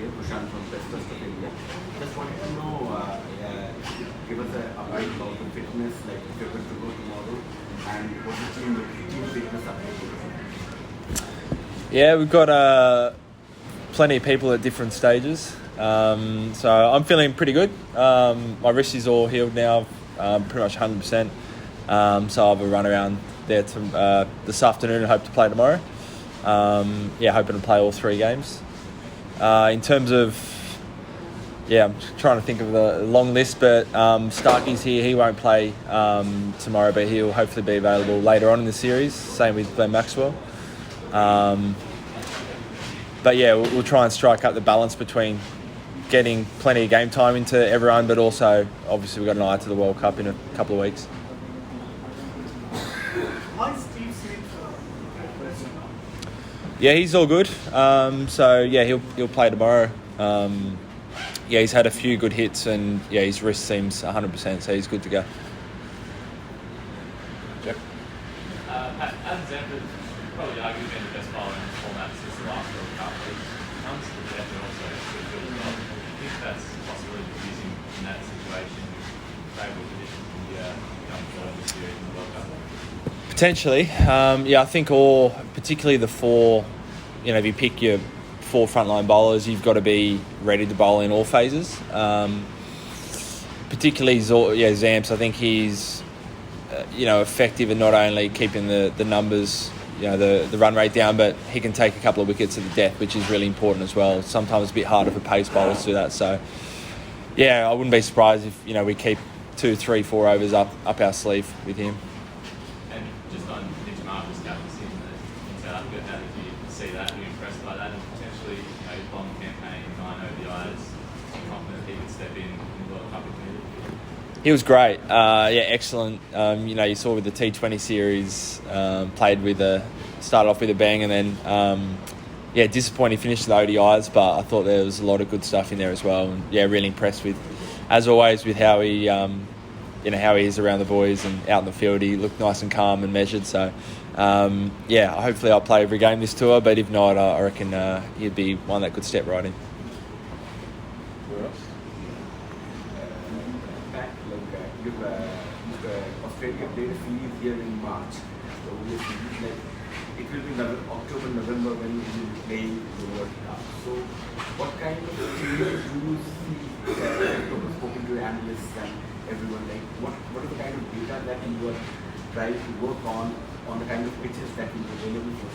here, Prashant from Best of India. Just wanted to know, give us a update about the fitness, like if you're going to go tomorrow, and what is team fitness update? Yeah, we've got plenty of people at different stages. So I'm feeling pretty good. My wrist is all healed now, pretty much 100%. So I'll have a run around there this afternoon and hope to play tomorrow. Hoping to play all 3 games. In terms of, I'm trying to think of the long list, but Starkey's here. He won't play tomorrow, but he'll hopefully be available later on in the series. Same with Glenn Maxwell. We'll try and strike up the balance between getting plenty of game time into everyone, but also, obviously, we've got an eye to the World Cup in a couple of weeks. Yeah, he's all good. He'll play tomorrow. He's had a few good hits, and his wrist seems 100%, so he's good to go. Jeff? Adam Zamford's probably arguably been the best bowler in the format since the last World Cup. It comes to the death and also pretty good as well. Do you think that's possibly using in that situation, favourable conditions in the going forward this year in the World Cup? Potentially. I think particularly the 4, if you pick your 4 frontline bowlers, you've got to be ready to bowl in all phases. Particularly Zamps, I think he's effective in not only keeping the numbers, the run rate down, but he can take a couple of wickets at the death, which is really important as well. Sometimes it's a bit harder for pace bowlers to do that. So, I wouldn't be surprised if we keep 2, 3, 4 overs up our sleeve with him. And just on Mitch Marshall's captaincy in South Africa, how did you see that? Were you impressed by that? And potentially, his bomb campaign, 9 Odi'S, confident he could step in the World Cup if needed? He was great. Excellent. You saw with the T20 series, started off with a bang, and then disappointing finish to the Odi'S, but I thought there was a lot of good stuff in there as well. And really impressed with, as always, with how he how he is around the boys and out in the field. He looked nice and calm and measured. So, hopefully I'll play every game this tour, but if not, I reckon he'd be one that could step right in. Australia played a series here in March. So it will be October, November when we will play the World Cup. So what kind of changes do you see spoken to analysts and everyone? What is the kind of data that you are trying to work on the kind of pitches that will be available for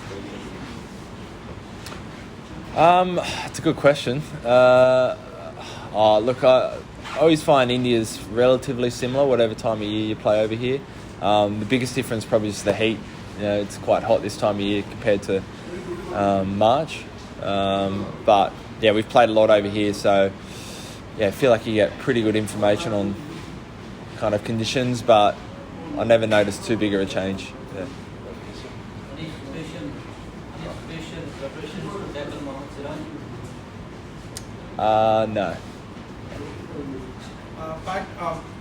Australia? That's a good question. I always find India's relatively similar, whatever time of year you play over here. The biggest difference probably is the heat. It's quite hot this time of year compared to March. We've played a lot over here, so I feel like you get pretty good information on kind of conditions, but I never noticed too big of a change. Yeah. Any special preparations to tackle Mohammad Siraj? No. Pat,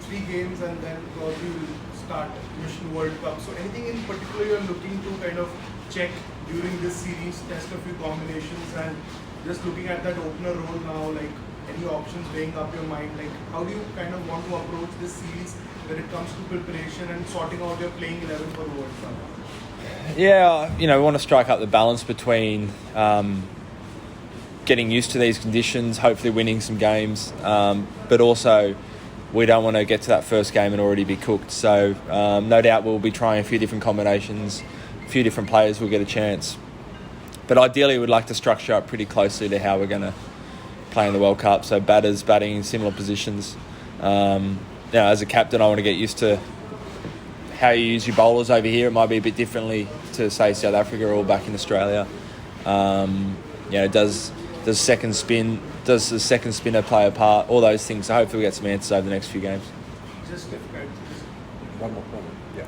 3 games and then probably will start Mission World Cup. So anything in particular you're looking to kind of check during this series, test a few combinations, and just looking at that opener role now, like any options weighing up your mind, like how do you kind of want to approach this series when it comes to preparation and sorting out your playing 11 for the World Cup? We want to strike up the balance between getting used to these conditions, hopefully winning some games, but also we don't want to get to that first game and already be cooked. So no doubt we'll be trying a few different combinations, a few different players will get a chance. But ideally we'd like to structure up pretty closely to how we're going to play in the World Cup. So batters batting in similar positions. As a captain, I want to get used to how you use your bowlers over here. It might be a bit differently to, say, South Africa or back in Australia. Does the second spinner play a part? All those things. So hopefully we get some answers over the next few games. Just one more comment. Yeah.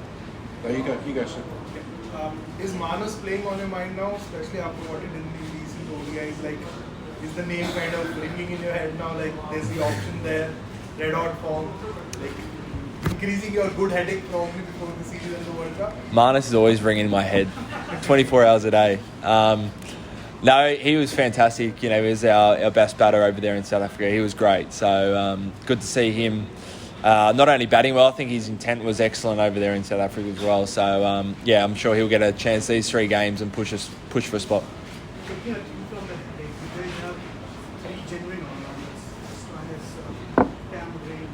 There you go, sir. Is Manas playing on your mind now, especially after what he did in the recent ODIs? Like, is the name kind of ringing in your head now? Like, there's the option there, red hot form, like increasing your good headache probably before the series and the World Cup? Manas is always ringing in my head, 24 hours a day. No, he was fantastic. You know, he was our best batter over there in South Africa. He was great. So good to see him not only batting well, I think his intent was excellent over there in South Africa as well. So, yeah, I'm sure he'll get a chance these 3 games and push for a spot. Taking a team from the headache, you guys have 3 genuine all-rounders. This one is Cam Green,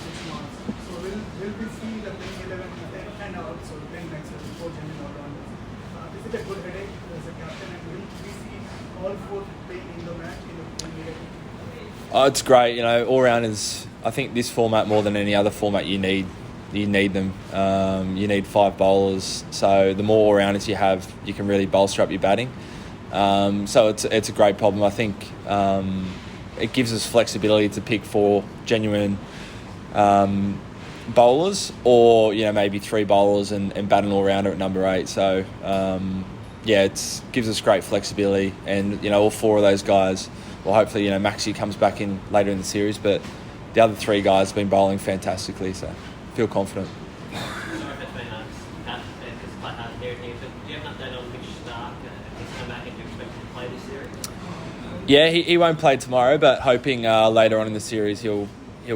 6 months. So will we see the playing 11 and also playing next 4 genuine all-rounders? Is it a good headache as a captain, and will we see all 4 playing in the match in the Oh, it's great. You know, all-rounders, I think this format more than any other format you need them. You need 5 bowlers. So the more all-rounders you have, you can really bolster up your batting. So it's a great problem. I think it gives us flexibility to pick 4 genuine bowlers, or maybe 3 bowlers and bat an all-rounder at number 8. So yeah, it gives us great flexibility, and all 4 of those guys. Well, hopefully Maxi comes back in later in the series, but the other 3 guys have been bowling fantastically, so feel confident. Sorry if it's been it's quite hard to hear things, but do you have an update on Mitch Stark? He's come back, and do you expect him to play this series? Yeah, he won't play tomorrow, but hoping later on in the series he'll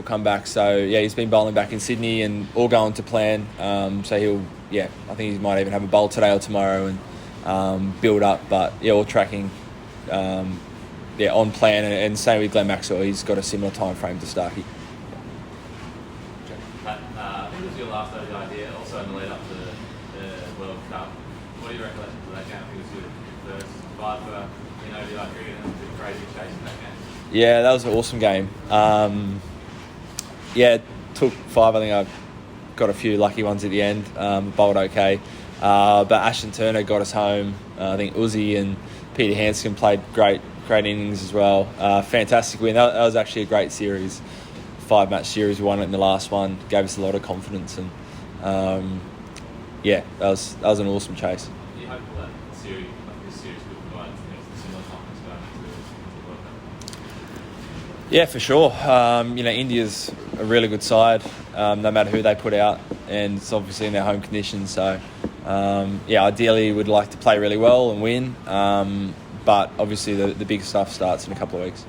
come back. So yeah, he's been bowling back in Sydney and all going to plan. So I think he might even have a bowl today or tomorrow and build up. But yeah, all tracking on plan, and same with Glenn Maxwell. He's got a similar time frame to Starkey. Pat, I think it was your last ODI idea, also in the lead up to the World Cup. What are your recollections of that game? I think it was your first 5 for ODI cricket, and it was a crazy chase in that game. Yeah, that was an awesome game. It took 5. I think I got a few lucky ones at the end. Bowled okay. But Ashton Turner got us home. I think Uzi and Peter Handscomb played great innings as well. Fantastic win. That was actually a great series. 5-match series. We won it in the last one. Gave us a lot of confidence, and that was an awesome chase. Are you hopeful that this series could provide similar confidence going into the World Cup? Yeah, for sure. India's a really good side, no matter who they put out, and it's obviously in their home conditions. So, ideally we'd like to play really well and win, but obviously the big stuff starts in a couple of weeks.